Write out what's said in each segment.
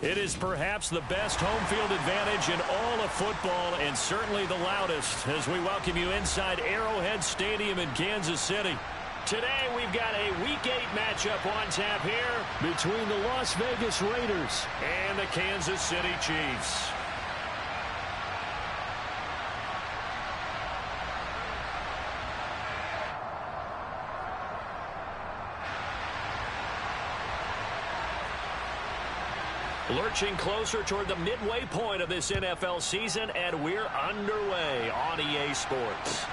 It is perhaps the best home field advantage in all of football and certainly the loudest as we welcome you inside Arrowhead Stadium in Kansas City. Today we've got a Week 8 matchup on tap here between the Las Vegas Raiders and the Kansas City Chiefs. Lurching closer toward the midway point of this NFL season, and we're underway on EA Sports.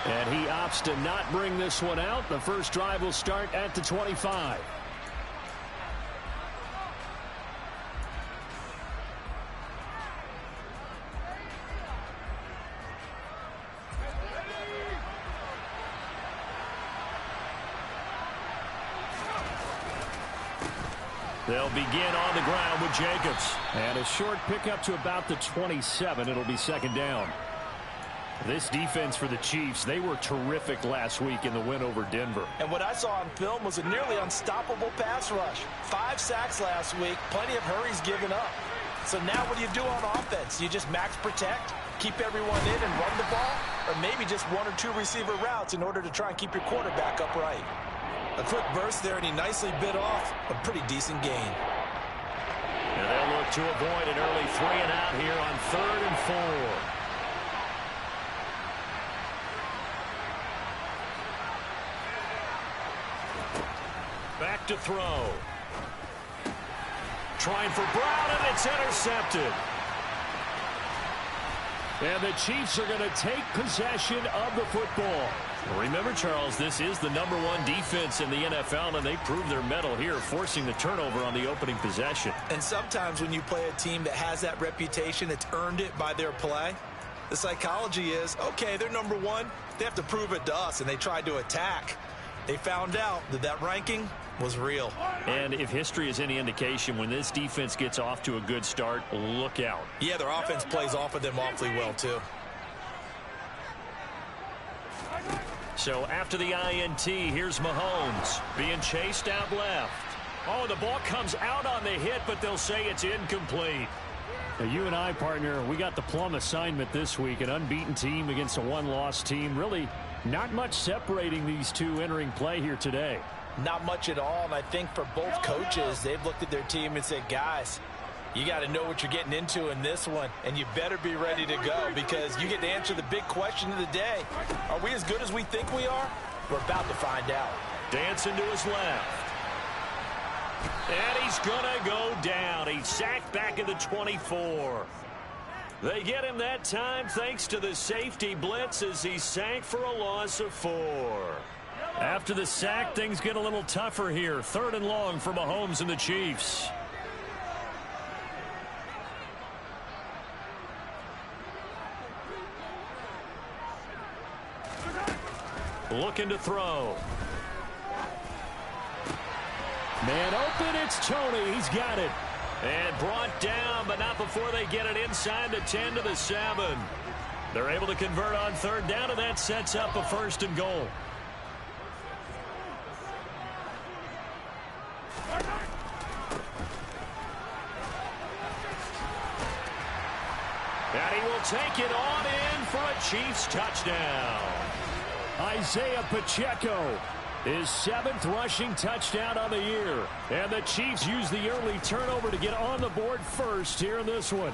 And he opts to not bring this one out. The first drive will start at the 25. They'll begin on the ground with Jacobs. And a short pickup to about the 27. It'll be second down. This defense for the Chiefs, they were terrific last week in the win over Denver. And what I saw on film was a nearly unstoppable pass rush. 5 sacks last week, plenty of hurries given up. So now what do you do on offense? You just max protect, keep everyone in and run the ball, or maybe just 1 or 2 receiver routes in order to try and keep your quarterback upright. A quick burst there, and he nicely bit off a pretty decent gain. And they'll look to avoid an early 3 and out here on 3rd and 4. Back to throw. Trying for Brown, and it's intercepted. And the Chiefs are going to take possession of the football. Remember, Charles, this is the #1 defense in the NFL, and they prove their mettle here, forcing the turnover on the opening possession. And sometimes when you play a team that has that reputation, it's earned it by their play. The psychology is, okay, they're #1. They have to prove it to us, and they tried to attack. They found out that that ranking was real. And if history is any indication, when this defense gets off to a good start, look out. Yeah, their offense plays off of them awfully well, too. So after the INT, here's Mahomes being chased out left. Oh, the ball comes out on the hit, but they'll say it's incomplete. Now, you and I, partner, we got the plum assignment this week. An unbeaten team against a one-loss team. Really not much separating these two entering play here today. Not much at all, and I think for both coaches, they've looked at their team and said, guys, you got to know what you're getting into in this one, and you better be ready to go because you get to answer the big question of the day. Are we as good as we think we are? We're about to find out. Dancing to his left. And he's going to go down. He's sacked back at the 24. They get him that time thanks to the safety blitz as he sank for a loss of 4. After the sack, things get a little tougher here. 3rd and long for Mahomes and the Chiefs. Looking to throw. Man open, it's Tony. He's got it. And brought down, but not before they get it inside the 10 to the 7. They're able to convert on 3rd down, and that sets up a 1st and goal. And he will take it on in for a Chiefs touchdown. Isaiah Pacheco, his 7th rushing touchdown on the year. And the Chiefs use the early turnover to get on the board first here in this one.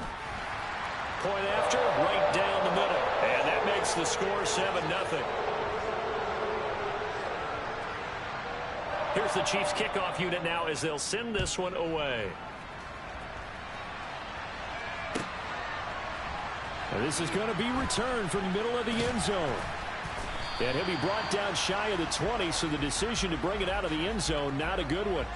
Point after, right down the middle. And that makes the score 7-0. Here's the Chiefs kickoff unit now as they'll send this one away. And this is going to be returned from the middle of the end zone. And he'll be brought down shy of the 20, so the decision to bring it out of the end zone, not a good one.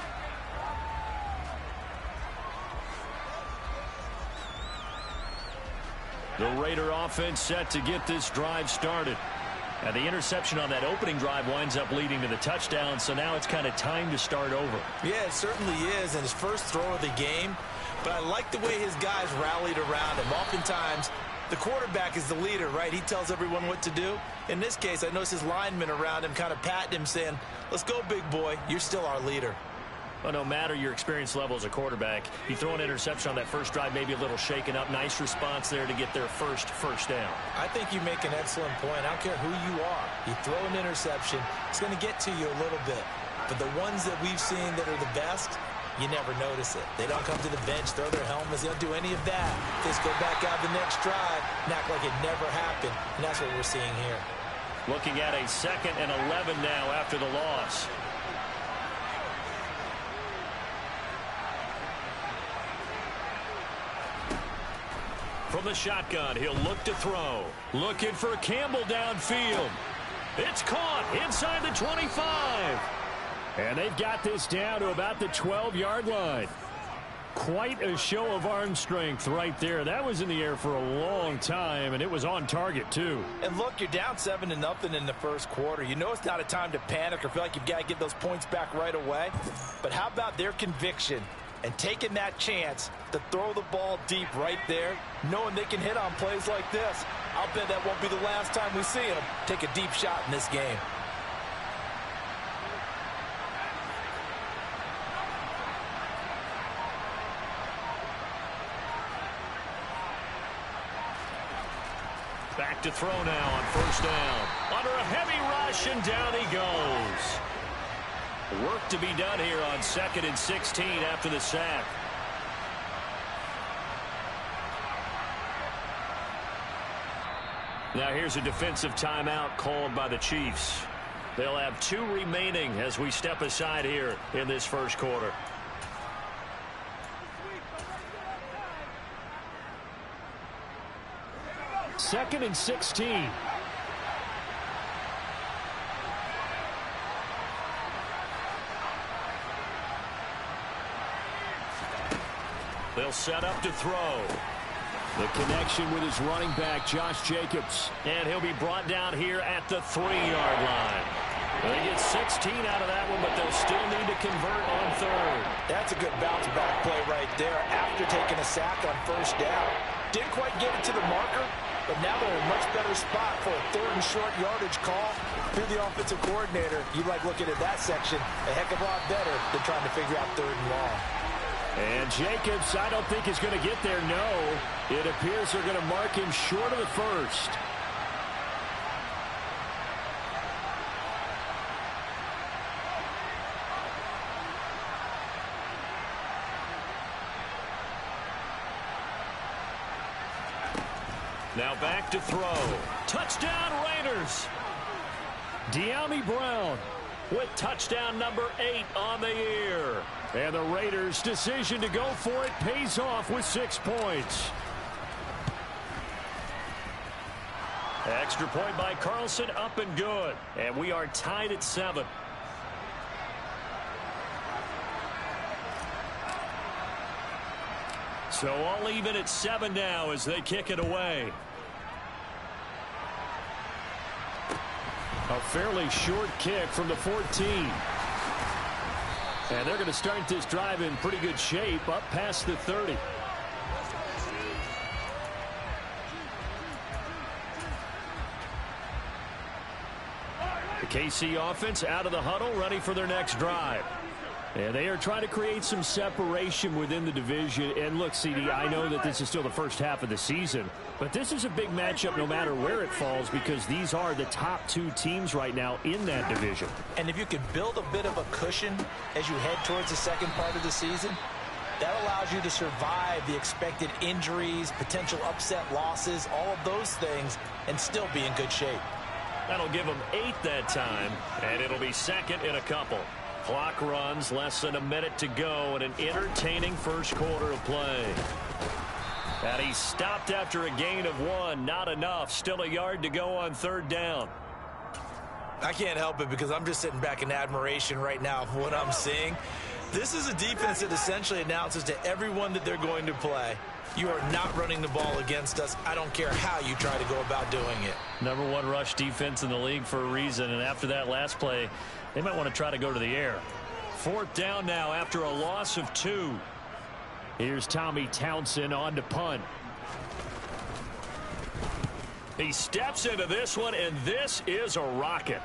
The Raider offense set to get this drive started. And the interception on that opening drive winds up leading to the touchdown, so now it's kind of time to start over. Yeah, it certainly is, and his first throw of the game. But I like the way his guys rallied around him. Oftentimes, the quarterback is the leader, right? He tells everyone what to do. In this case, I noticed his linemen around him kind of patting him, saying, let's go, big boy. You're still our leader. Well, no matter your experience level as a quarterback, you throw an interception on that first drive, maybe a little shaken up. Nice response there to get their first down. I think you make an excellent point. I don't care who you are. You throw an interception, it's going to get to you a little bit. But the ones that we've seen that are the best, you never notice it. They don't come to the bench, throw their helmets. They don't do any of that. They just go back out the next drive and act like it never happened. And that's what we're seeing here. Looking at a 2nd and 11 now after the loss. From the shotgun, he'll look to throw. Looking for Campbell downfield. It's caught inside the 25. And they've got this down to about the 12-yard line. Quite a show of arm strength right there. That was in the air for a long time, and it was on target, too. And look, you're down 7-0 in the first quarter. You know it's not a time to panic or feel like you've got to get those points back right away. But how about their conviction and taking that chance to throw the ball deep right there, knowing they can hit on plays like this? I'll bet that won't be the last time we see them take a deep shot in this game. Back to throw now on first down. Under a heavy rush, and down he goes. Work to be done here on 2nd and 16 after the sack. Now here's a defensive timeout called by the Chiefs. They'll have 2 remaining as we step aside here in this first quarter. Second and 16. They'll set up to throw. The connection with his running back, Josh Jacobs. And he'll be brought down here at the 3-yard line. They get 16 out of that one, but they'll still need to convert on 3rd. That's a good bounce-back play right there after taking a sack on first down. Didn't quite get it to the marker, but now they're in a much better spot for a 3rd and short yardage call. If you're the offensive coordinator, you like looking at that section a heck of a lot better than trying to figure out 3rd and long. And Jacobs, I don't think is going to get there, no. It appears they're going to mark him short of the first. Now back to throw. Touchdown Raiders. De'Ami Brown with touchdown number 8 on the year. And the Raiders' decision to go for it pays off with 6 points. Extra point by Carlson, up and good. And we are tied at 7. So all even at 7 now as they kick it away. A fairly short kick from the 14. And they're going to start this drive in pretty good shape up past the 30. The KC offense out of the huddle, ready for their next drive. And they are trying to create some separation within the division. And look, CD, I know that this is still the first half of the season, but this is a big matchup no matter where it falls because these are the top 2 teams right now in that division. And if you can build a bit of a cushion as you head towards the second part of the season, that allows you to survive the expected injuries, potential upset losses, all of those things, and still be in good shape. That'll give them 8 that time, and it'll be second in a couple. Clock runs, less than a minute to go, and an entertaining first quarter of play. And he stopped after a gain of 1. Not enough. Still a yard to go on 3rd down. I can't help it because I'm just sitting back in admiration right now of what I'm seeing. This is a defense that essentially announces to everyone that they're going to play, you are not running the ball against us. I don't care how you try to go about doing it. Number 1 rush defense in the league for a reason, and after that last play, they might want to try to go to the air. 4th down now after a loss of 2. Here's Tommy Townsend on to punt. He steps into this one, and this is a rocket.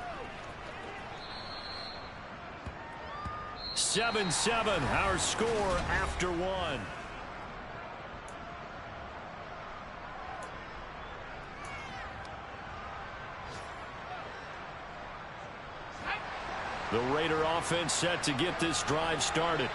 7-7, our score after one. The Raider offense set to get this drive started.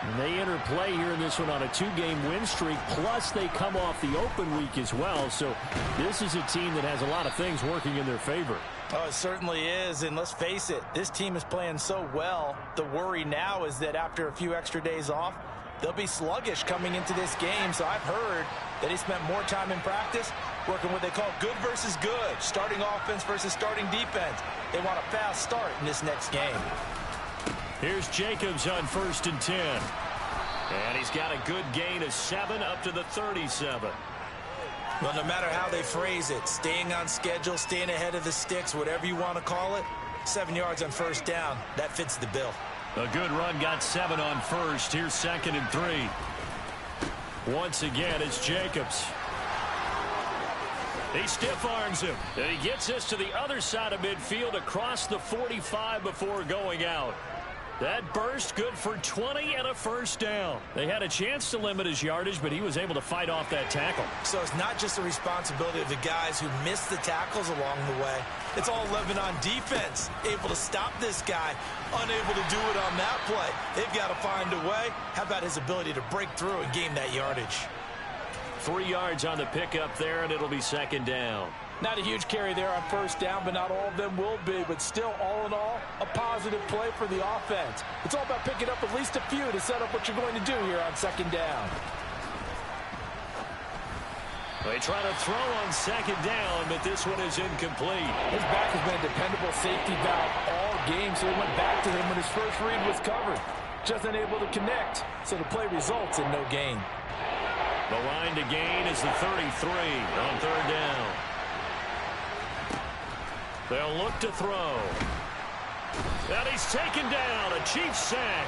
And they enter play here in this one on a 2-game win streak, plus they come off the open week as well. So this is a team that has a lot of things working in their favor. Oh, it certainly is, and let's face it, this team is playing so well. The worry now is that after a few extra days off, they'll be sluggish coming into this game. So I've heard that he spent more time in practice working what they call good versus good, starting offense versus starting defense. They want a fast start in this next game. Here's Jacobs on 1st and 10. And he's got a good gain of 7 up to the 37. Well, no matter how they phrase it, staying on schedule, staying ahead of the sticks, whatever you want to call it, 7 yards on 1st down, that fits the bill. A good run got 7 on 1st. Here's 2nd and 3. Once again, it's Jacobs. He stiff arms him. And he gets us to the other side of midfield across the 45 before going out. That burst good for 20 and a 1st down. They had a chance to limit his yardage, but he was able to fight off that tackle. So it's not just the responsibility of the guys who missed the tackles along the way. It's all 11 on defense, able to stop this guy, unable to do it on that play. They've got to find a way. How about his ability to break through and gain that yardage? 3 yards on the pickup there, and it'll be 2nd down. Not a huge carry there on 1st down, but not all of them will be. But still, all in all, a positive play for the offense. It's all about picking up at least a few to set up what you're going to do here on 2nd down. They try to throw on 2nd down, but this one is incomplete. His back has been a dependable safety valve all game, so he went back to him when his first read was covered. Just unable to connect, so the play results in no gain. The line to gain is the 33 on 3rd down. They'll look to throw. And he's taken down. A Chiefs sack.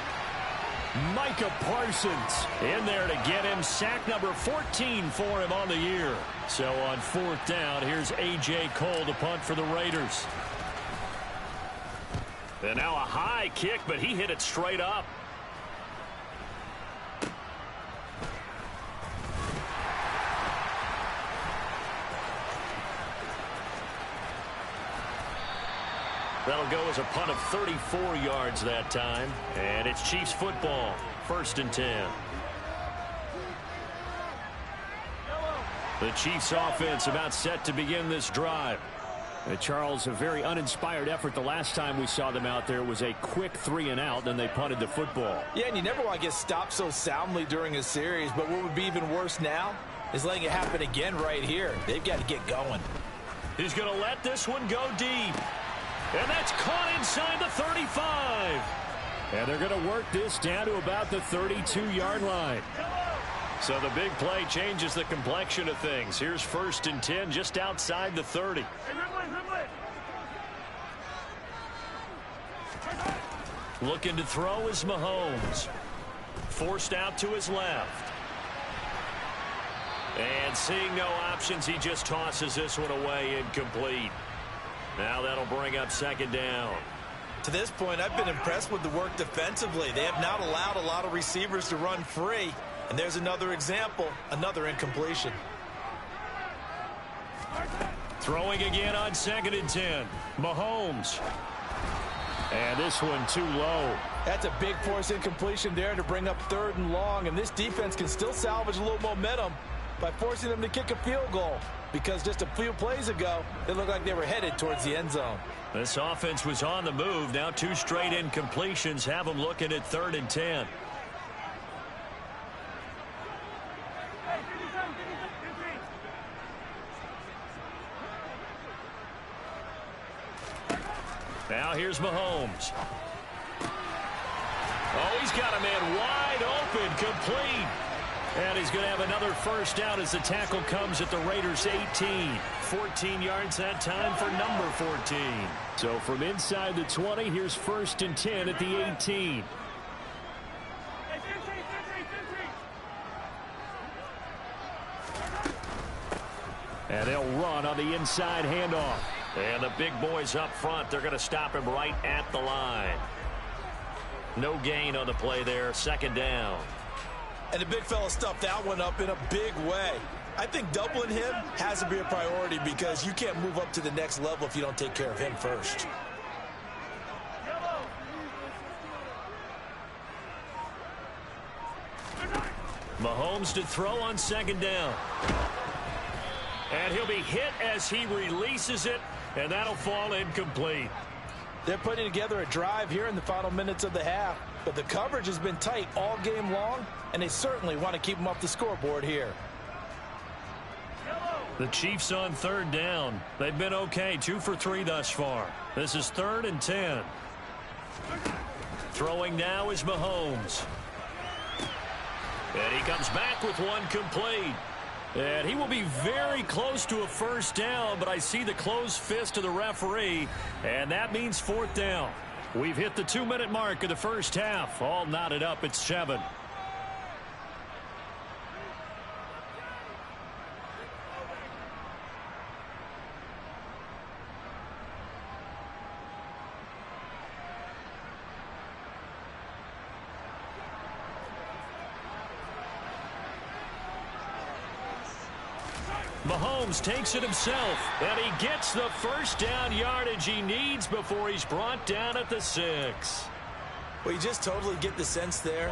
Micah Parsons in there to get him. Sack number 14 for him on the year. So on 4th down, here's A.J. Cole to punt for the Raiders. And now a high kick, but he hit it straight up. That'll go as a punt of 34 yards that time. And it's Chiefs football. 1st and 10. The Chiefs offense about set to begin this drive. Charles, a very uninspired effort the last time we saw them out there. It was a quick 3 and out, then they punted the football. Yeah, and you never want to get stopped so soundly during a series. But what would be even worse now is letting it happen again right here. They've got to get going. He's going to let this one go deep. And that's caught inside the 35. And they're going to work this down to about the 32-yard line. So the big play changes the complexion of things. Here's 1st and 10 just outside the 30. Looking to throw is Mahomes. Forced out to his left. And seeing no options, he just tosses this one away, incomplete. Now that'll bring up 2nd down. To this point, I've been impressed with the work defensively. They have not allowed a lot of receivers to run free. And there's another example, another incompletion. Throwing again on 2nd and 10. Mahomes. And this one too low. That's a big force incompletion there to bring up 3rd and long. And this defense can still salvage a little momentum by forcing them to kick a field goal. Because just a few plays ago, they looked like they were headed towards the end zone. This offense was on the move. Now 2 straight incompletions have them looking at 3rd and 10. Now here's Mahomes. Oh, he's got a man wide open, complete. And he's going to have another 1st down as the tackle comes at the Raiders' 18. 14 yards that time for number 14. So from inside the 20, here's 1st and 10 at the 18. And they'll run on the inside handoff. And the big boys up front, they're going to stop him right at the line. No gain on the play there. Second down. And the big fella stuffed that one up in a big way. I think doubling him has to be a priority because you can't move up to the next level if you don't take care of him first. Mahomes to throw on second down. And he'll be hit as he releases it, and that'll fall incomplete. They're putting together a drive here in the final minutes of the half, but the coverage has been tight all game long, and they certainly want to keep them off the scoreboard here. The Chiefs on third down. They've been okay, 2 for 3 thus far. This is 3rd and 10. Throwing now is Mahomes. And he comes back with one complete. And he will be very close to a first down, but I see the closed fist of the referee, and that means 4th down. We've hit the 2-minute mark of the first half. All knotted up at 7. Mahomes takes it himself, and he gets the first down yardage he needs before he's brought down at the 6. Well, you just totally get the sense there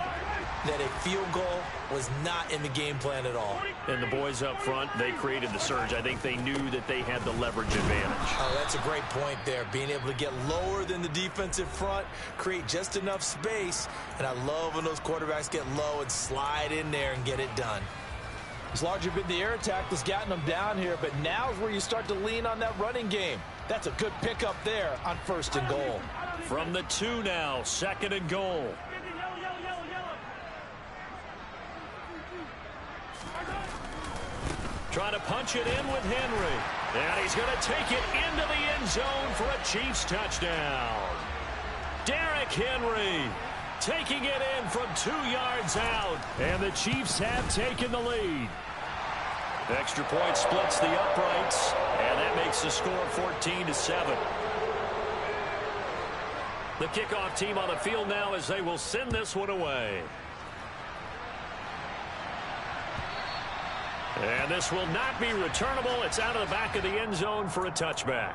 that a field goal was not in the game plan at all. And the boys up front, they created the surge. I think they knew that they had the leverage advantage. Oh, that's a great point there. Being able to get lower than the defensive front, create just enough space. And I love when those quarterbacks get low and slide in there and get it done. It's largely been the air attack that's gotten them down here, but now's where you start to lean on that running game. That's a good pickup there on 1st and goal. From the 2 now, 2nd and goal. Trying to punch it in with Henry. And he's going to take it into the end zone for a Chiefs touchdown. Derrick Henry taking it in from 2 yards out. And the Chiefs have taken the lead. Extra point splits the uprights. And that makes the score 14-7. The kickoff team on the field now as they will send this one away. And this will not be returnable. It's out of the back of the end zone for a touchback.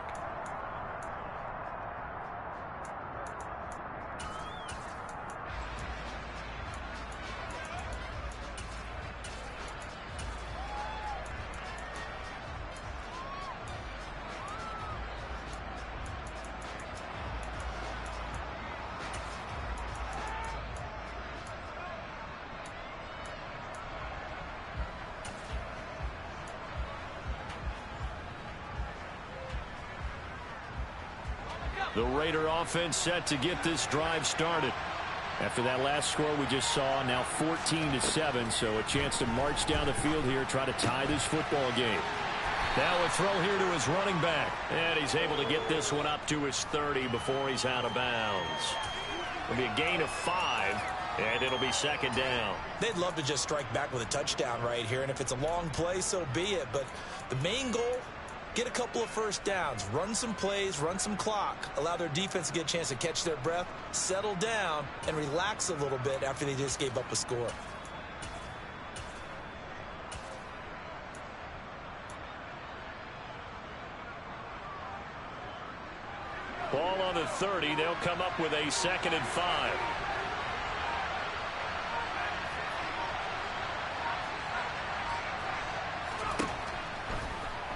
The Raider offense set to get this drive started. After that last score we just saw, now 14-7, so a chance to march down the field here, try to tie this football game. Now a throw here to his running back, and he's able to get this one up to his 30 before he's out of bounds. It'll be a gain of 5, and it'll be 2nd down. They'd love to just strike back with a touchdown right here, and if it's a long play, so be it. But the main goal, get a couple of first downs, run some plays, run some clock, allow their defense to get a chance to catch their breath, settle down, and relax a little bit after they just gave up a score. Ball on the 30. They'll come up with a 2nd and 5.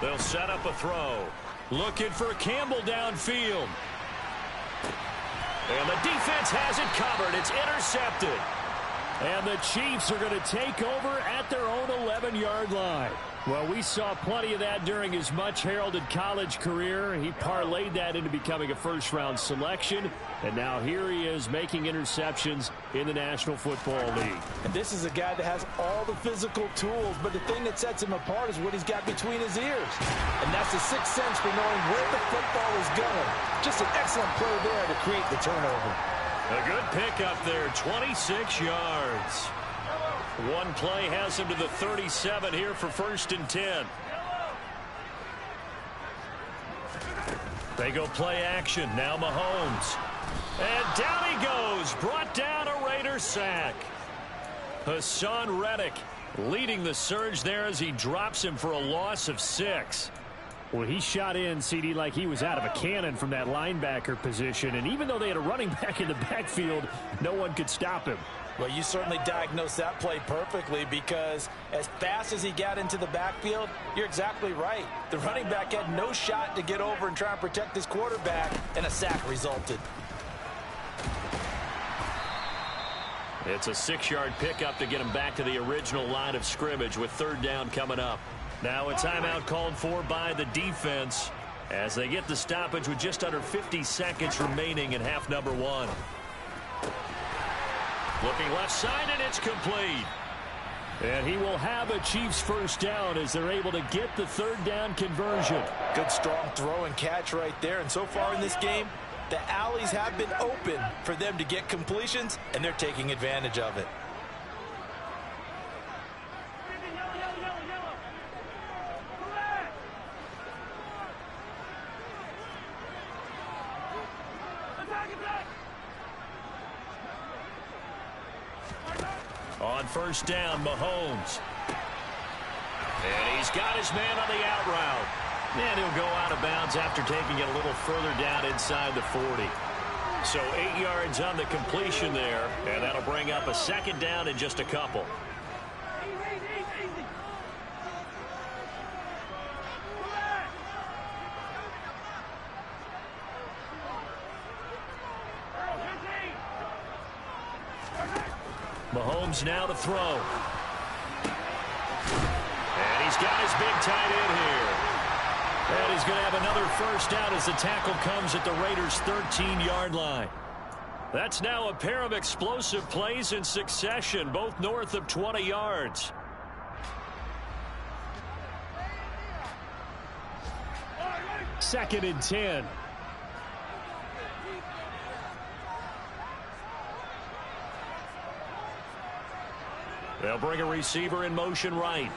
They'll set up a throw. Looking for Campbell downfield. And the defense has it covered. It's intercepted. And the Chiefs are going to take over at their own 11-yard line. Well, we saw plenty of that during his much-heralded college career. He parlayed that into becoming a first-round selection. And now here he is making interceptions in the National Football League. And this is a guy that has all the physical tools, but the thing that sets him apart is what he's got between his ears. And that's the sixth sense for knowing where the football is going. Just an excellent play there to create the turnover. A good pickup there, 26 yards. One play has him to the 37 here for 1st and 10. They go play action. Now Mahomes. And down he goes. Brought down a Raider sack. Hassan Reddick leading the surge there as he drops him for a loss of 6. Well, he shot in, CD, like he was out of a cannon from that linebacker position. And even though they had a running back in the backfield, no one could stop him. Well, you certainly diagnosed that play perfectly, because as fast as he got into the backfield, you're exactly right. The running back had no shot to get over and try and protect his quarterback, and a sack resulted. It's a 6-yard pickup to get him back to the original line of scrimmage with 3rd down coming up. Now a timeout called for by the defense as they get the stoppage with just under 50 seconds remaining in half number 1. Looking left side, and it's complete. And he will have a Chiefs 1st down as they're able to get the 3rd down conversion. Good strong throw and catch right there. And so far in this game, the alleys have been open for them to get completions, and they're taking advantage of it. On 1st down, Mahomes. And he's got his man on the out route. And he'll go out of bounds after taking it a little further down inside the 40. So 8 yards on the completion there, and that'll bring up a 2nd down in just a couple. Mahomes now to throw. And he's got his big tight end here. And he's going to have another 1st down as the tackle comes at the Raiders' 13-yard line. That's now a pair of explosive plays in succession, both north of 20 yards. Second and 10. They'll bring a receiver in motion right.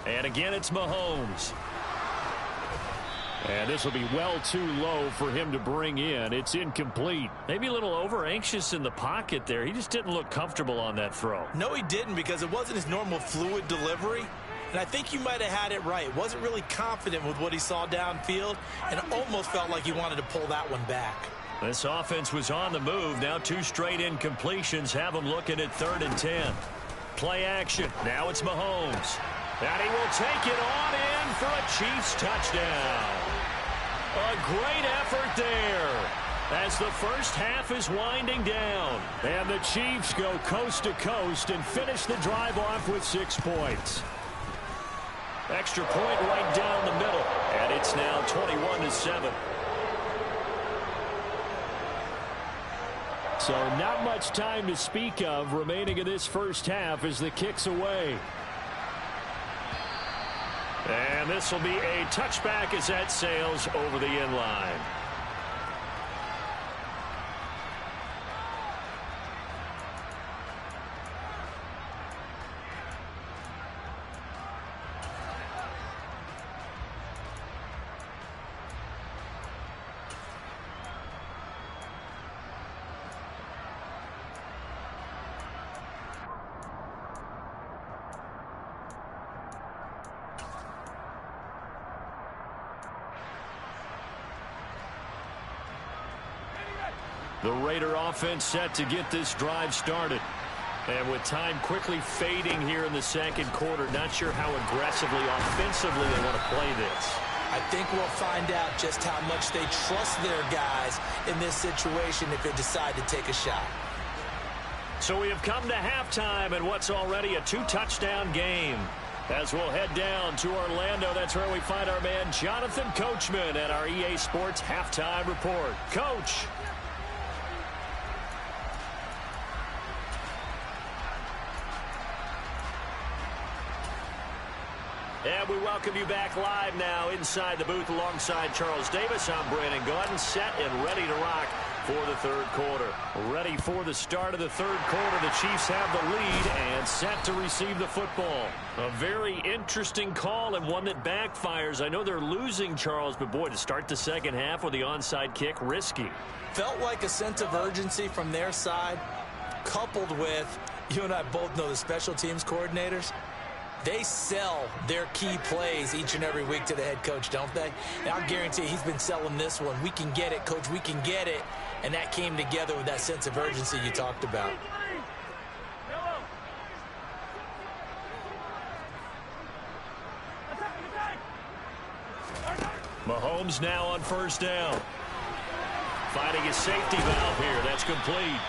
And again, it's Mahomes. And this will be well too low for him to bring in. It's incomplete. Maybe a little over-anxious in the pocket there. He just didn't look comfortable on that throw. No, he didn't, because it wasn't his normal fluid delivery. And I think you might have had it right. Wasn't really confident with what he saw downfield, and almost felt like he wanted to pull that one back. This offense was on the move. Now 2 straight incompletions have them looking at 3rd and 10. Play action. Now it's Mahomes. And he will take it on in for a Chiefs touchdown. A great effort there as the first half is winding down. And the Chiefs go coast to coast and finish the drive off with 6 points. Extra point right down the middle. And it's now 21-7. So not much time to speak of remaining in this first half as the kick's away. And this will be a touchback as that sails over the end line. The Raider offense set to get this drive started. And with time quickly fading here in the second quarter, not sure how aggressively, offensively they want to play this. I think we'll find out just how much they trust their guys in this situation if they decide to take a shot. So we have come to halftime in what's already a 2-touchdown game. As we'll head down to Orlando, that's where we find our man Jonathan Coachman at our EA Sports Halftime Report. Coach. And we welcome you back live now inside the booth alongside Charles Davis. I'm Brandon Gaudin, set and ready to rock for the third quarter. Ready for the start of the third quarter. The Chiefs have the lead and set to receive the football. A very interesting call and one that backfires. I know they're losing, Charles, but boy, to start the second half with the onside kick, risky. Felt like a sense of urgency from their side, coupled with, you and I both know the special teams coordinators, they sell their key plays each and every week to the head coach, don't they? And I'll guarantee he's been selling this one. We can get it, coach, we can get it. And that came together with that sense of urgency you talked about. Mahomes now on first down. Finding his safety valve here. That's complete.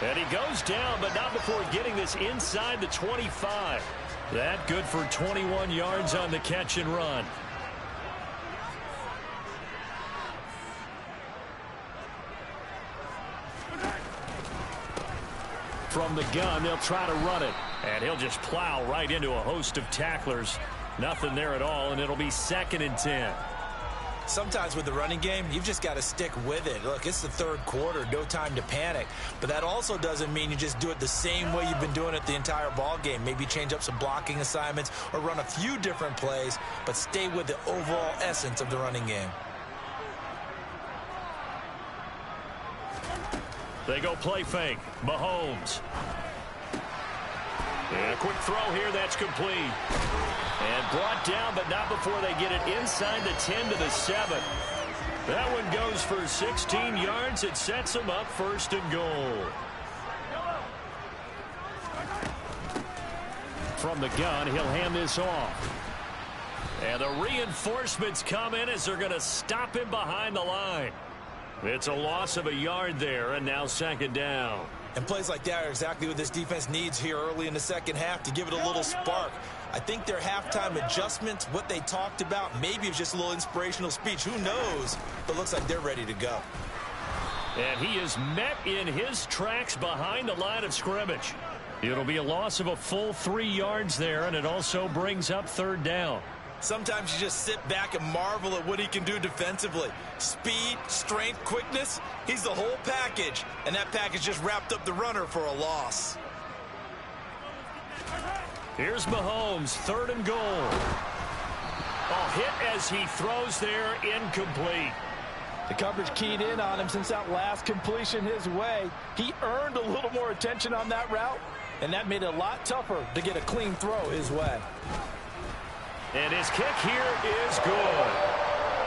And he goes down, but not before getting this inside the 25. That good for 21 yards on the catch and run. From the gun, they'll try to run it. And he'll just plow right into a host of tacklers. Nothing there at all, and it'll be 2nd and 10. Sometimes with the running game, you've just got to stick with it. Look, it's the third quarter, no time to panic. But that also doesn't mean you just do it the same way you've been doing it the entire ball game. Maybe change up some blocking assignments or run a few different plays, but stay with the overall essence of the running game. They go play fake. Mahomes. And a quick throw here, that's complete. And brought down, but not before they get it inside the 10 to the 7. That one goes for 16 yards. It sets them up 1st and goal. From the gun, he'll hand this off. And the reinforcements come in as they're going to stop him behind the line. It's a loss of a yard there, and now 2nd down. And plays like that are exactly what this defense needs here early in the second half to give it a little spark. I think their halftime adjustments, what they talked about, maybe it's just a little inspirational speech. Who knows? But looks like they're ready to go. And he is met in his tracks behind the line of scrimmage. It'll be a loss of a full 3 yards there, and it also brings up 3rd down. Sometimes you just sit back and marvel at what he can do defensively. Speed, strength, quickness, he's the whole package. And that package just wrapped up the runner for a loss. Here's Mahomes, 3rd and goal. A hit as he throws there, incomplete. The coverage keyed in on him since that last completion his way. He earned a little more attention on that route, and that made it a lot tougher to get a clean throw his way. And his kick here is good.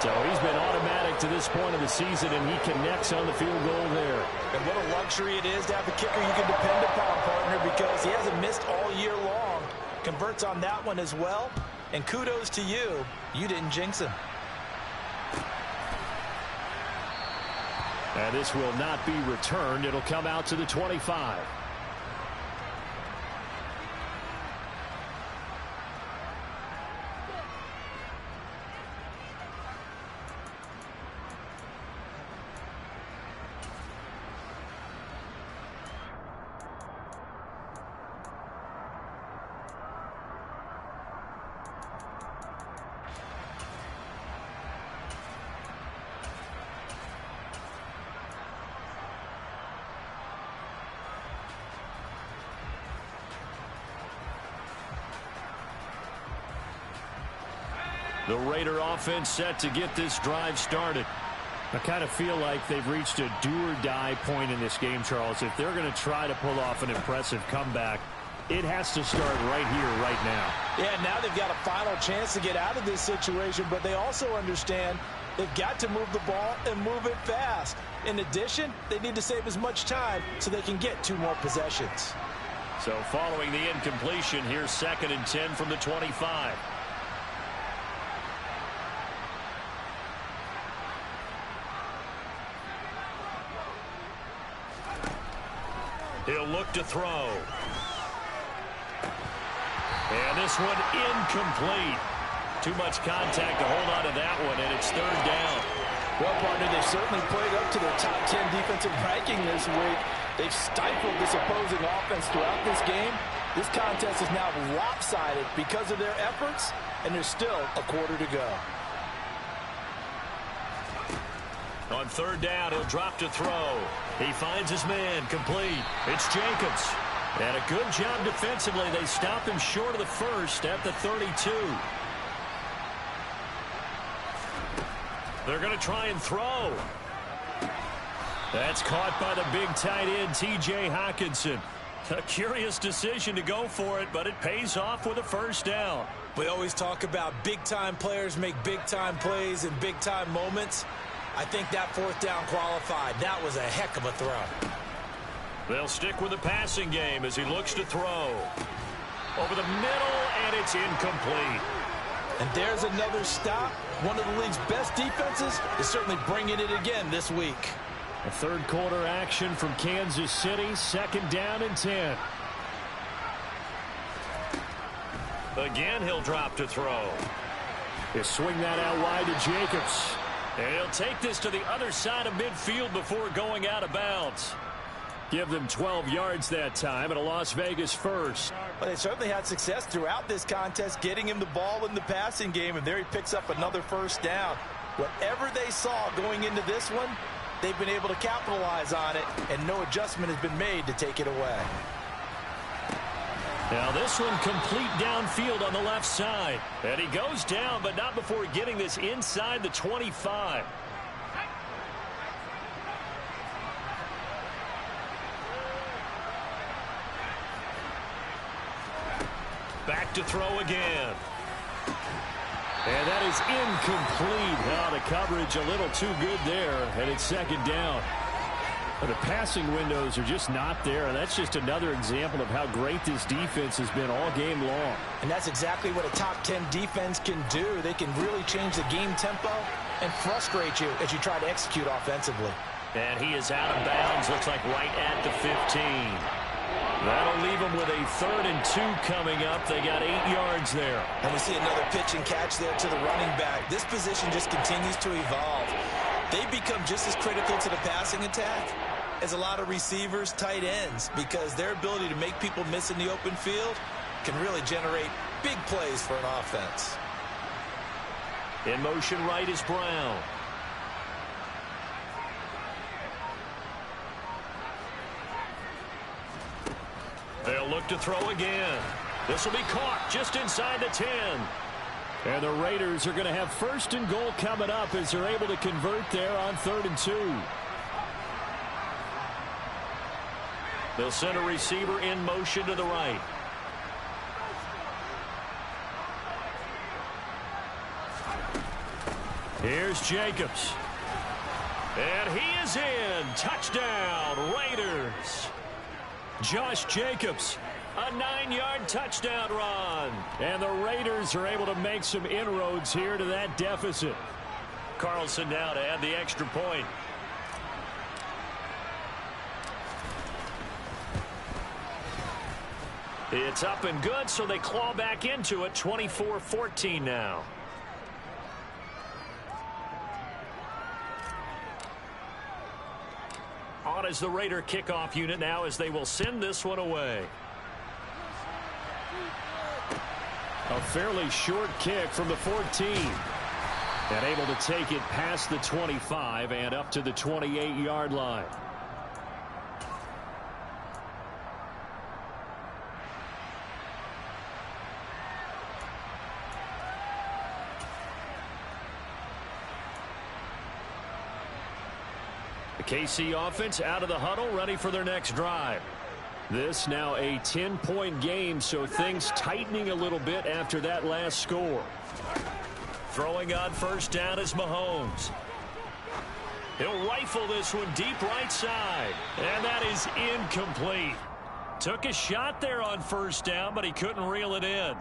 So he's been automatic to this point of the season, and he connects on the field goal there. And what a luxury it is to have a kicker you can depend upon, partner, because he hasn't missed all year long. Converts on that one as well. And kudos to you. You didn't jinx him. And this will not be returned. It'll come out to the 25. The Raider offense set to get this drive started. I kind of feel like they've reached a do-or-die point in this game, Charles. If they're going to try to pull off an impressive comeback, it has to start right here, right now. Yeah, now they've got a final chance to get out of this situation, but they also understand they've got to move the ball and move it fast. In addition, they need to save as much time so they can get 2 more possessions. So following the incompletion, here's 2nd and 10 from the 25. He'll look to throw. And this one incomplete. Too much contact to hold on to that one, and it's 3rd down. Well, partner, they've certainly played up to their top 10 defensive ranking this week. They've stifled this opposing offense throughout this game. This contest is now lopsided because of their efforts, and there's still a quarter to go. On third down, he'll drop to throw. He finds his man, complete. It's Jacobs. And a good job defensively. They stop him short of the first at the 32. They're going to try and throw. That's caught by the big tight end, T.J. Hockenson. A curious decision to go for it, but it pays off with a first down. We always talk about big-time players make big-time plays in big-time moments. I think that fourth down qualified. That was a heck of a throw. They'll stick with the passing game as he looks to throw. Over the middle, and it's incomplete. And there's another stop. One of the league's best defenses is certainly bringing it again this week. A third quarter action from Kansas City. Second down and 10. Again, he'll drop to throw. He'll swing that out wide to Jacobs. And he'll take this to the other side of midfield before going out of bounds. Give them 12 yards that time and a Las Vegas first. Well, they certainly had success throughout this contest, getting him the ball in the passing game, and there he picks up another first down. Whatever they saw going into this one, they've been able to capitalize on it, and no adjustment has been made to take it away. Now this one complete downfield on the left side. And he goes down, but not before getting this inside the 25. Back to throw again. And that is incomplete. Now the coverage a little too good there, and it's second down. The passing windows are just not there, and that's just another example of how great this defense has been all game long. And that's exactly what a top 10 defense can do. They can really change the game tempo and frustrate you as you try to execute offensively. And he is out of bounds, looks like right at the 15. That'll leave them with a 3rd and 2 coming up. They got 8 yards there. And we see another pitch and catch there to the running back. This position just continues to evolve. They become just as critical to the passing attack as a lot of receivers, tight ends, because their ability to make people miss in the open field can really generate big plays for an offense. In motion right is Brown. They'll look to throw again. This will be caught just inside the 10. And the Raiders are going to have 1st and goal coming up as they're able to convert there on 3rd and 2. They'll send a receiver in motion to the right. Here's Jacobs. And he is in. Touchdown, Raiders. Josh Jacobs, a 9-yard touchdown run. And the Raiders are able to make some inroads here to that deficit. Carlson now to add the extra point. It's up and good, so they claw back into it. 24-14 now. On as the Raider kickoff unit now as they will send this one away. A fairly short kick from the 14. And able to take it past the 25 and up to the 28-yard line. The KC offense out of the huddle, ready for their next drive. This now a 10-point game, so things tightening a little bit after that last score. Throwing on first down is Mahomes. He'll rifle this one deep right side. And that is incomplete. Took a shot there on first down, but he couldn't reel it in.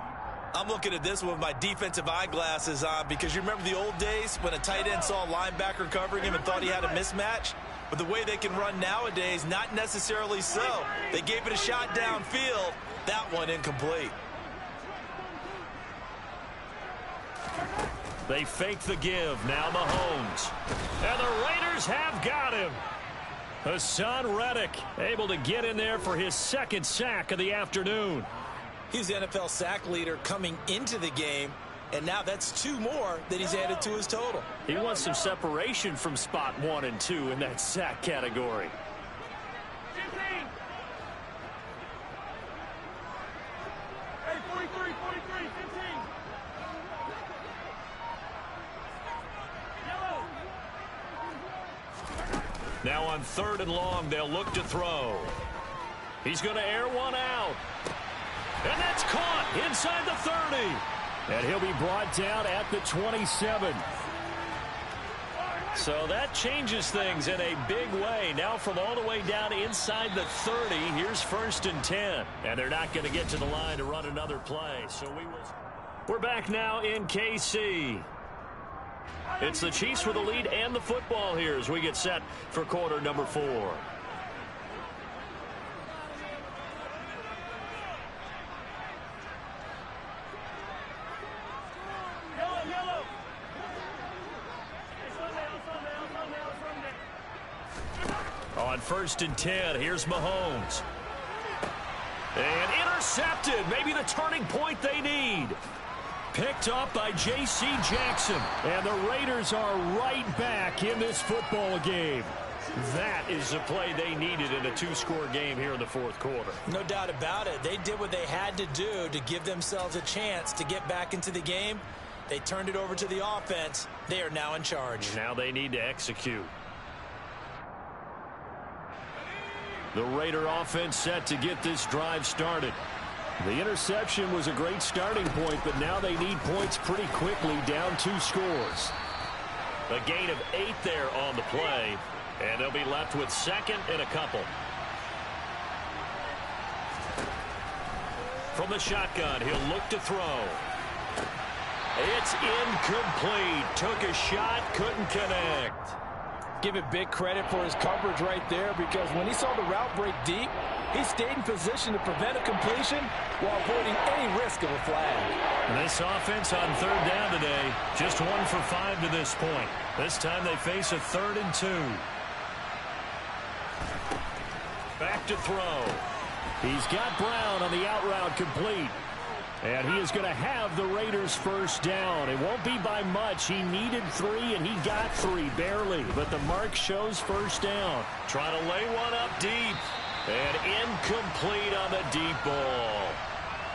I'm looking at this one with my defensive eyeglasses on because you remember the old days when a tight end saw a linebacker covering him and thought he had a mismatch? But the way they can run nowadays, not necessarily so. They gave it a shot downfield. That one incomplete. They fake the give. Now Mahomes. And the Raiders have got him. Hassan Reddick able to get in there for his 2nd sack of the afternoon. He's the NFL sack leader coming into the game. And now that's 2 more that he's added to his total. He wants some separation from spot 1 and 2 in that sack category. Now on 3rd and long, they'll look to throw. He's going to air one out. And that's caught inside the 30. And he'll be brought down at the 27. So that changes things in a big way. Now from all the way down inside the 30, here's 1st and 10. And they're not going to get to the line to run another play. So we're back now in KC. It's the Chiefs with the lead and the football here as we get set for quarter number 4. On 1st and 10, here's Mahomes. And intercepted. Maybe the turning point they need. Picked up by J.C. Jackson. And the Raiders are right back in this football game. That is the play they needed in a 2-score game here in the 4th quarter. No doubt about it. They did what they had to do to give themselves a chance to get back into the game. They turned it over to the offense. They are now in charge. Now they need to execute. The Raider offense set to get this drive started. The interception was a great starting point, but now they need points pretty quickly, down 2 scores. A gain of 8 there on the play, and they'll be left with 2nd and a couple. From the shotgun, he'll look to throw. It's incomplete. Took a shot, couldn't connect. Give it big credit for his coverage right there, because when he saw the route break deep, he stayed in position to prevent a completion while avoiding any risk of a flag. This offense on 3rd down today, just 1 for 5 to this point. This time they face a 3rd and 2. Back to throw. He's got Brown on the out route complete. And he is going to have the Raiders' 1st down. It won't be by much. He needed 3, and he got 3, barely. But the mark shows 1st down. Trying to lay one up deep. And incomplete on the deep ball.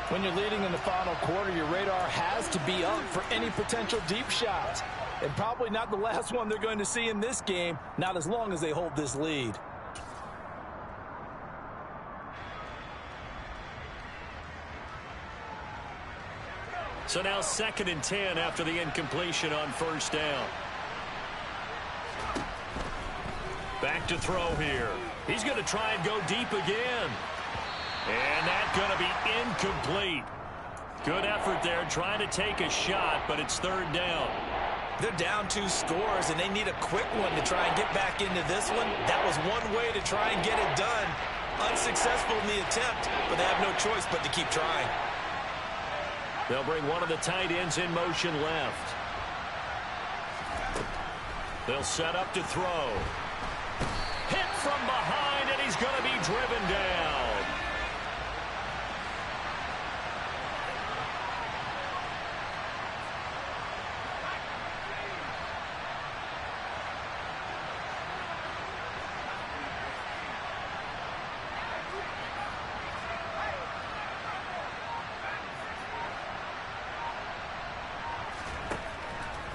When you're leading in the final quarter, your radar has to be up for any potential deep shots. And probably not the last one they're going to see in this game, not as long as they hold this lead. So now 2nd and 10 after the incompletion on 1st down. Back to throw here. He's going to try and go deep again. And that's going to be incomplete. Good effort there trying to take a shot, but it's 3rd down. They're down 2 scores, and they need a quick one to try and get back into this one. That was one way to try and get it done. Unsuccessful in the attempt, but they have no choice but to keep trying. They'll bring one of the tight ends in motion left. They'll set up to throw. Hit from behind, and he's going to be driven down.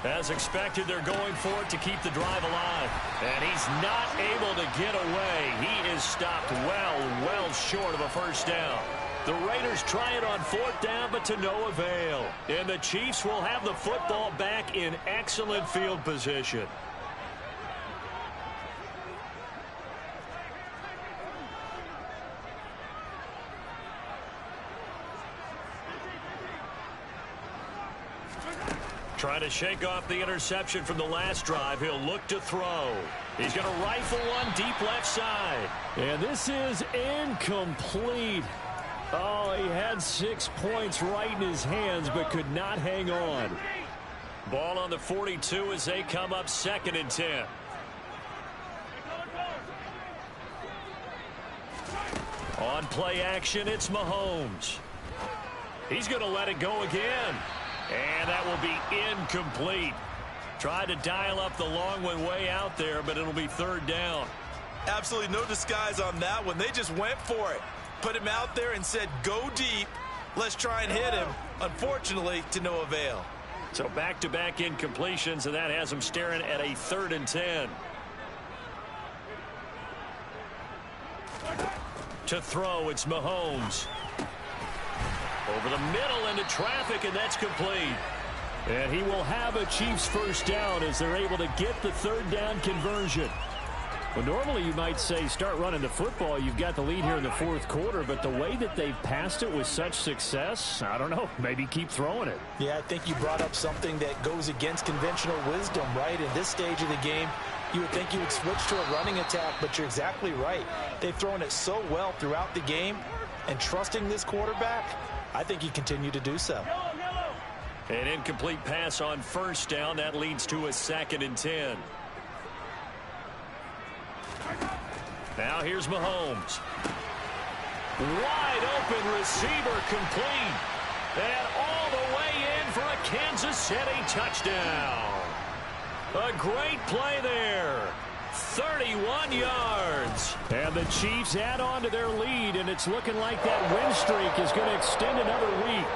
As expected, they're going for it to keep the drive alive. And he's not able to get away. He is stopped well short of a 1st down. The Raiders try it on 4th down, but to no avail. And the Chiefs will have the football back in excellent field position. Trying to shake off the interception from the last drive. He'll look to throw. He's going to rifle one deep left side. And this is incomplete. Oh, he had 6 points right in his hands, but could not hang on. Ball on the 42 as they come up 2nd and 10. On play action, it's Mahomes. He's going to let it go again. And that will be incomplete. Tried to dial up the long one way out there, but it'll be third down. Absolutely no disguise on that one. They just went for it. Put him out there and said, go deep. Let's try and hit him. Unfortunately, to no avail. So back-to-back incompletions, and that has him staring at a 3rd and 10. To throw, it's Mahomes. Over the middle into traffic, and that's complete. And he will have a Chiefs first down as they're able to get the 3rd down conversion. Well, normally you might say start running the football. You've got the lead here in the 4th quarter, but the way that they've passed it with such success, I don't know, maybe keep throwing it. Yeah, I think you brought up something that goes against conventional wisdom, right? In this stage of the game, you would think you would switch to a running attack, but you're exactly right. They've thrown it so well throughout the game, and trusting this quarterback, I think you continue to do so. An incomplete pass on first down. That leads to a 2nd and 10. Now here's Mahomes. Wide open receiver complete. And all the way in for a Kansas City touchdown. A great play there. 31 yards. And the Chiefs add on to their lead, and it's looking like that win streak is going to extend another week.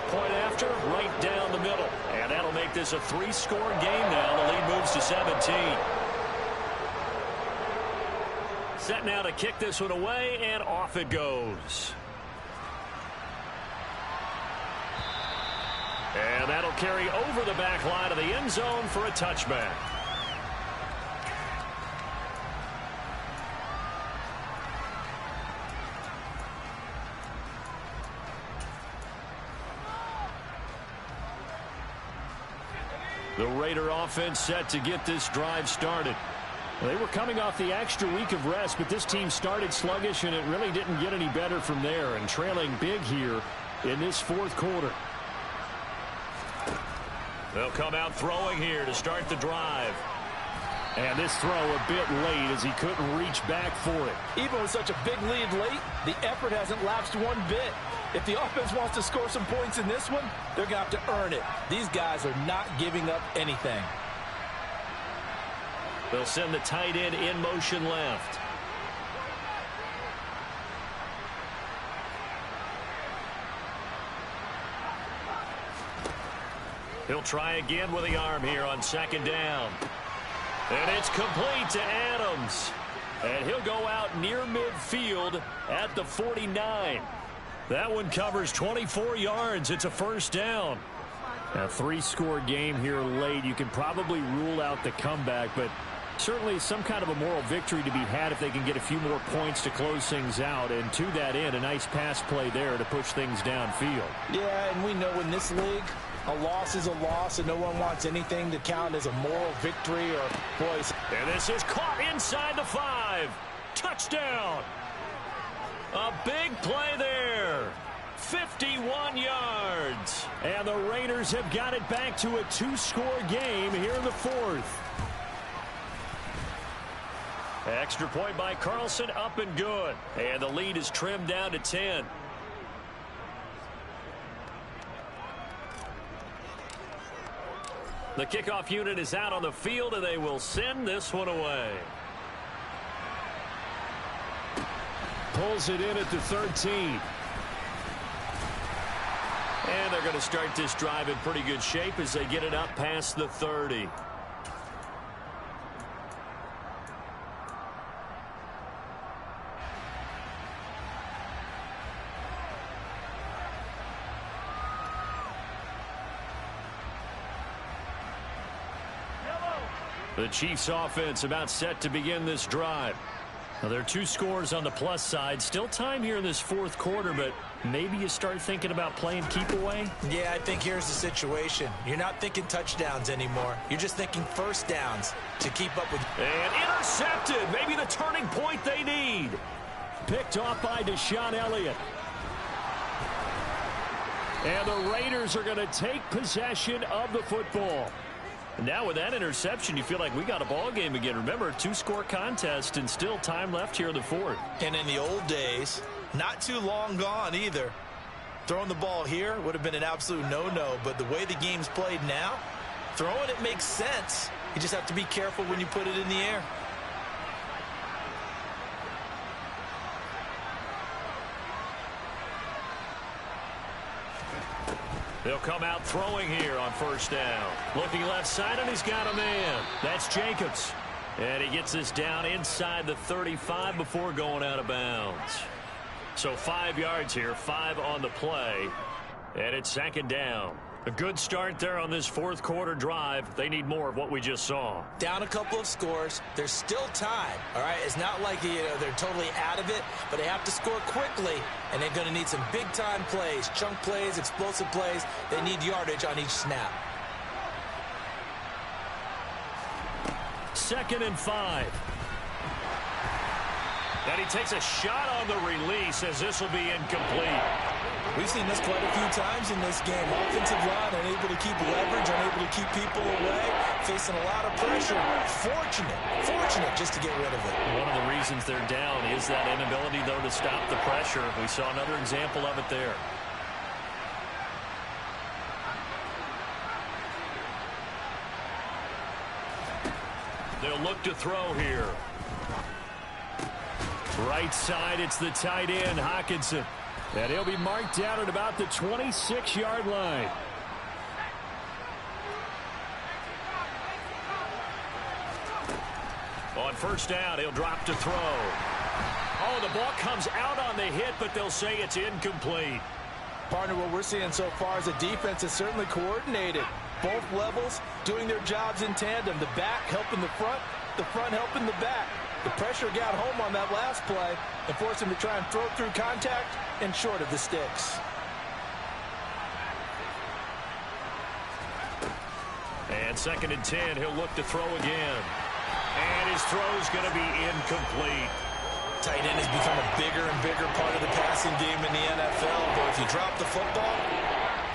Point after, right down the middle. And that'll make this a 3-score game now. The lead moves to 17. Set now to kick this one away, and off it goes. And that'll carry over the back line of the end zone for a touchback. The Raider offense set to get this drive started. They were coming off the extra week of rest, but this team started sluggish, and it really didn't get any better from there, and trailing big here in this 4th quarter. They'll come out throwing here to start the drive. And this throw a bit late as he couldn't reach back for it. Even with such a big lead late, the effort hasn't lapsed one bit. If the offense wants to score some points in this one, they're going to have to earn it. These guys are not giving up anything. They'll send the tight end in motion left. He'll try again with the arm here on 2nd down. And it's complete to Adams. And he'll go out near midfield at the 49. That one covers 24 yards. It's a first down. A 3-score game here late. You can probably rule out the comeback, but certainly some kind of a moral victory to be had if they can get a few more points to close things out. And to that end, a nice pass play there to push things downfield. Yeah, and we know in this league, a loss is a loss, and no one wants anything to count as a moral victory or boys. And this is caught inside the 5. Touchdown. A big play there. 51 yards. And the Raiders have got it back to a 2-score game here in the 4th. Extra point by Carlson, up and good. And the lead is trimmed down to 10. The kickoff unit is out on the field, and they will send this one away. Pulls it in at the 13. And they're going to start this drive in pretty good shape as they get it up past the 30. The Chiefs offense about set to begin this drive. Now, there are 2 scores on the plus side. Still time here in this 4th quarter, but maybe you start thinking about playing keep away? Yeah, I think here's the situation. You're not thinking touchdowns anymore. You're just thinking first downs to keep up with. And intercepted. Maybe the turning point they need. Picked off by Deshaun Elliott. And the Raiders are going to take possession of the football. Now with that interception, you feel like we got a ball game again. Remember, 2-score contest and still time left here in the 4th. And in the old days, not too long gone either, Throwing the ball here would have been an absolute no-no, but the way the game's played now, throwing it makes sense. You just have to be careful when you put it in the air. They'll come out throwing here on first down. Looking left side, and he's got a man. That's Jacobs. And he gets this down inside the 35 before going out of bounds. So 5 yards here, 5 on the play. And it's second down. A good start there on this fourth quarter drive. They need more of what we just saw. Down a couple of scores. There's still time, all right? It's not like they're totally out of it, but they have to score quickly, and they're going to need some big-time plays, chunk plays, explosive plays. They need yardage on each snap. 2nd and 5. And he takes a shot on the release as this will be incomplete. We've seen this quite a few times in this game. Offensive line unable to keep leverage, unable to keep people away, facing a lot of pressure. Fortunate just to get rid of it. One of the reasons they're down is that inability, though, to stop the pressure. We saw another example of it there. They'll look to throw here. Right side, it's the tight end, Hockenson. And he'll be marked down at about the 26-yard line. On first down, he'll drop to throw. Oh, the ball comes out on the hit, but they'll say it's incomplete. Partner, what we're seeing so far is a defense is certainly coordinated. Both levels doing their jobs in tandem. The back helping the front helping the back. The pressure got home on that last play and forced him to try and throw through contact and short of the sticks. And 2nd and 10, he'll look to throw again. And his throw's going to be incomplete. Tight end has become a bigger and bigger part of the passing game in the NFL. But if you drop the football,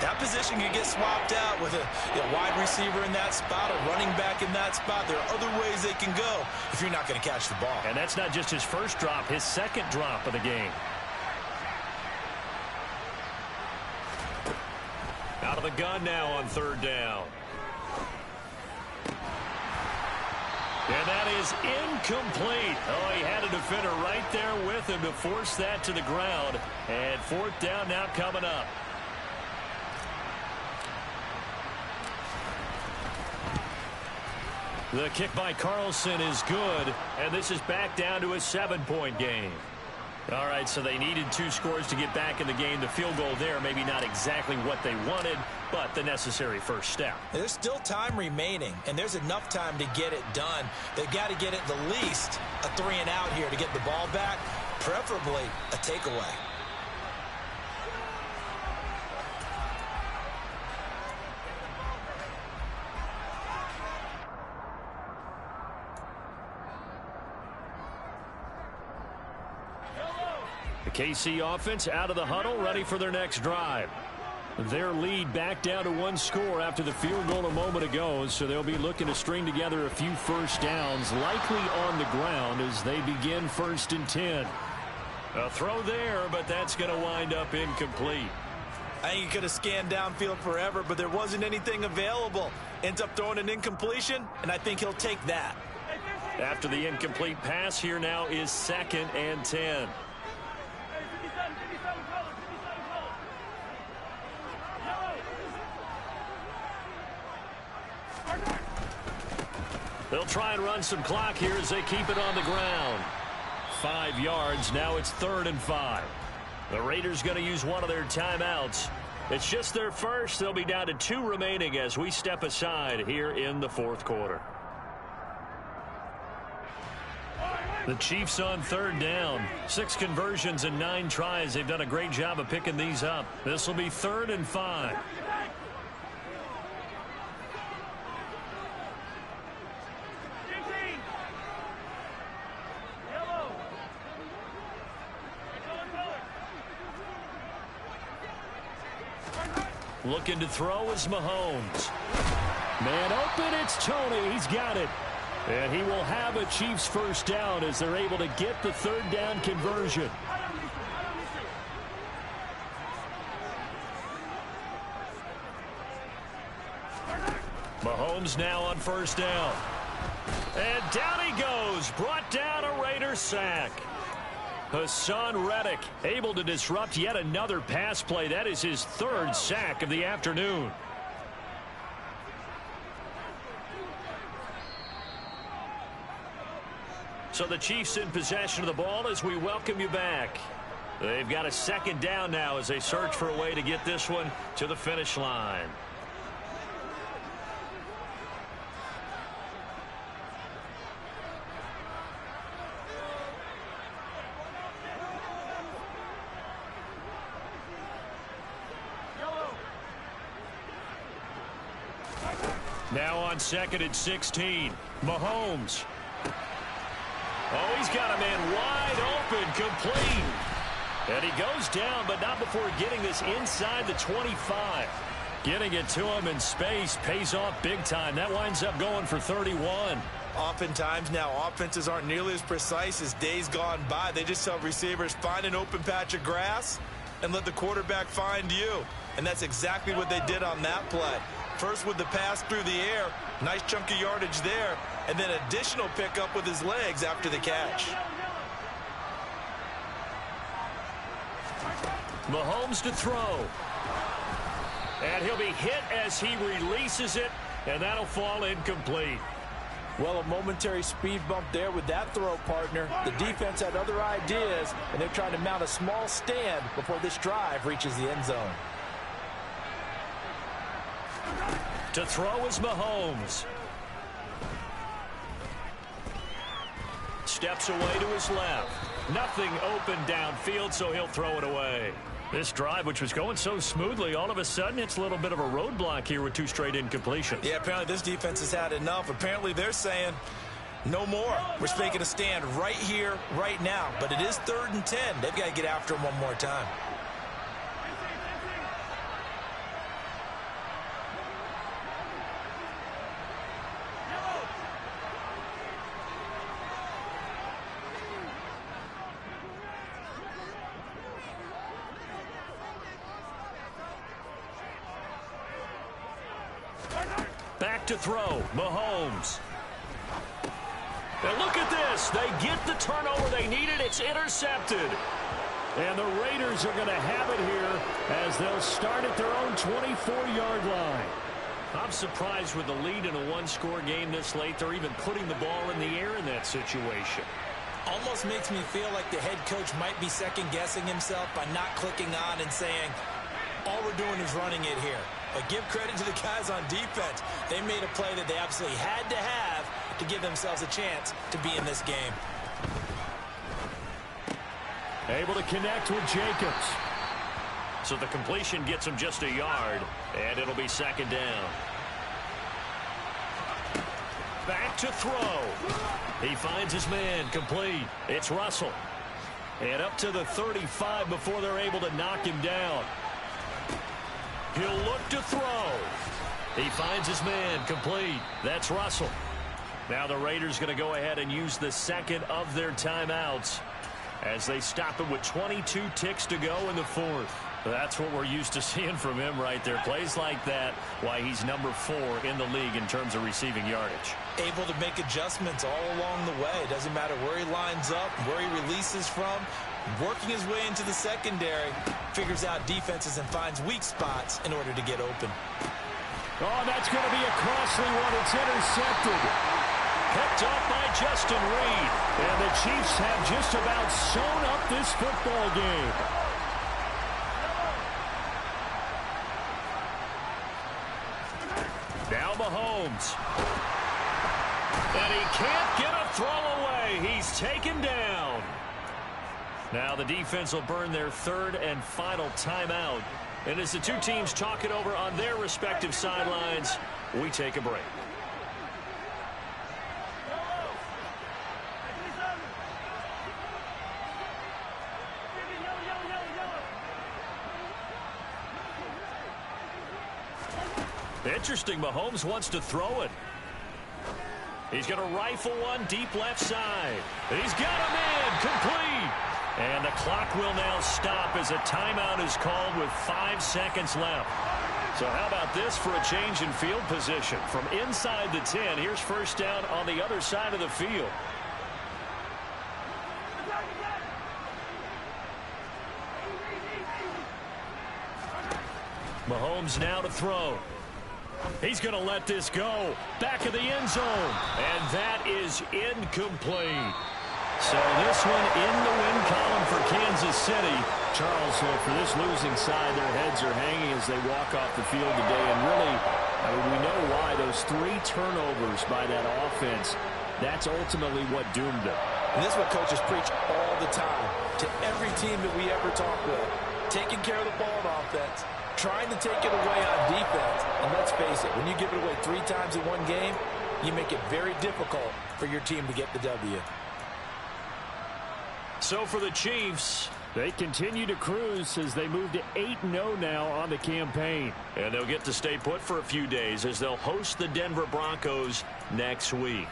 that position can get swapped out with a wide receiver in that spot, a running back in that spot. There are other ways they can go if you're not going to catch the ball. And that's not just his first drop, his second drop of the game. Out of the gun now on third down. And that is incomplete. Oh, he had a defender right there with him to force that to the ground. And fourth down now coming up. The kick by Carlson is good, and this is back down to a 7-point game. All right, so they needed 2 scores to get back in the game. The field goal there, maybe not exactly what they wanted, but the necessary first step. There's still time remaining, and there's enough time to get it done. They've got to get it the least a 3-and-out here to get the ball back, preferably a takeaway. The KC offense out of the huddle, ready for their next drive. Their lead back down to 1 score after the field goal a moment ago, so they'll be looking to string together a few first downs, likely on the ground as they begin 1st and 10. A throw there, but that's going to wind up incomplete. I think he could have scanned downfield forever, but there wasn't anything available. Ends up throwing an incompletion, and I think he'll take that. After the incomplete pass, here now is 2nd and 10. They'll try and run some clock here as they keep it on the ground. 5 yards. Now it's 3rd and 5. The Raiders going to use one of their timeouts. It's just their first. They'll be down to 2 remaining as we step aside here in the 4th quarter. The Chiefs on 3rd down. 6 conversions and 9 tries. They've done a great job of picking these up. This will be 3rd and 5. Looking to throw is Mahomes. Man open, it's Tony. He's got it. And he will have a Chiefs first down as they're able to get the 3rd down conversion. Mahomes now on first down. And down he goes. Brought down a Raiders sack. Hassan Reddick able to disrupt yet another pass play. That is his third sack of the afternoon. So the Chiefs in possession of the ball as we welcome you back. They've got a second down now as they search for a way to get this one to the finish line. Now on second and 16. Mahomes. Oh, he's got a man wide open, complete. And he goes down, but not before getting this inside the 25. Getting it to him in space pays off big time. That winds up going for 31. Oftentimes now, offenses aren't nearly as precise as days gone by. They just tell receivers, find an open patch of grass and let the quarterback find you. And that's exactly what they did on that play. First with the pass through the air, nice chunk of yardage there, and then additional pickup with his legs after the catch. Mahomes to throw. And he'll be hit as he releases it, and that'll fall incomplete. Well, a momentary speed bump there with that throw, partner. The defense had other ideas, and they're trying to mount a small stand before this drive reaches the end zone. To throw is Mahomes. Steps away to his left. Nothing open downfield, so he'll throw it away. This drive, which was going so smoothly, all of a sudden it's a little bit of a roadblock here with two straight incompletions. Yeah, apparently this defense has had enough. Apparently they're saying, no more. We're making a stand right here, right now. But it is 3rd and 10. They've got to get after him one more time. Back to throw, Mahomes. And look at this. They get the turnover they needed. It's intercepted. And the Raiders are going to have it here as they'll start at their own 24-yard line. I'm surprised with the lead in a one-score game this late. They're even putting the ball in the air in that situation. Almost makes me feel like the head coach might be second-guessing himself by not clicking on and saying, all we're doing is running it here. But give credit to the guys on defense. They made a play that they absolutely had to have to give themselves a chance to be in this game. Able to connect with Jacobs. So the completion gets him just a yard, and it'll be second down. Back to throw. He finds his man, complete. It's Russell. And up to the 35 before they're able to knock him down. He'll look to throw. He finds his man, complete. That's Russell. Now the Raiders going to go ahead and use the second of their timeouts as they stop it with 22 ticks to go in the fourth. That's what we're used to seeing from him right there. Plays like that, why he's number 4 in the league in terms of receiving yardage. Able to make adjustments all along the way. Doesn't matter where he lines up, where he releases from. Working his way into the secondary, figures out defenses and finds weak spots in order to get open. Oh, that's going to be a costly one. It's intercepted. Picked up by Justin Reed. And the Chiefs have just about sewn up this football game. Now Mahomes. And he can't get a throw away. He's taken down. Now the defense will burn their third and final timeout. And as the two teams talk it over on their respective sidelines, we take a break. Interesting, Mahomes wants to throw it. He's going to rifle one deep left side. He's got a man, complete. And the clock will now stop as a timeout is called with 5 seconds left. So how about this for a change in field position? From inside the 10, here's first down on the other side of the field. Mahomes now to throw. He's going to let this go. Back of the end zone. And that is incomplete. So this one in the win column for Kansas City. Charles, for this losing side, their heads are hanging as they walk off the field today. And really, I mean, we know why. Those 3 turnovers by that offense, that's ultimately what doomed them. And this is what coaches preach all the time to every team that we ever talk with. Taking care of the ball on offense, trying to take it away on defense. And let's face it, when you give it away 3 times in one game, you make it very difficult for your team to get the W. So for the Chiefs, they continue to cruise as they move to 8-0 now on the campaign. And they'll get to stay put for a few days as they'll host the Denver Broncos next week.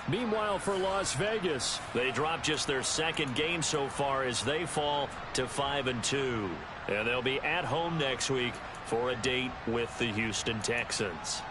Meanwhile, for Las Vegas, they dropped just their 2nd game so far as they fall to 5-2. And they'll be at home next week for a date with the Houston Texans.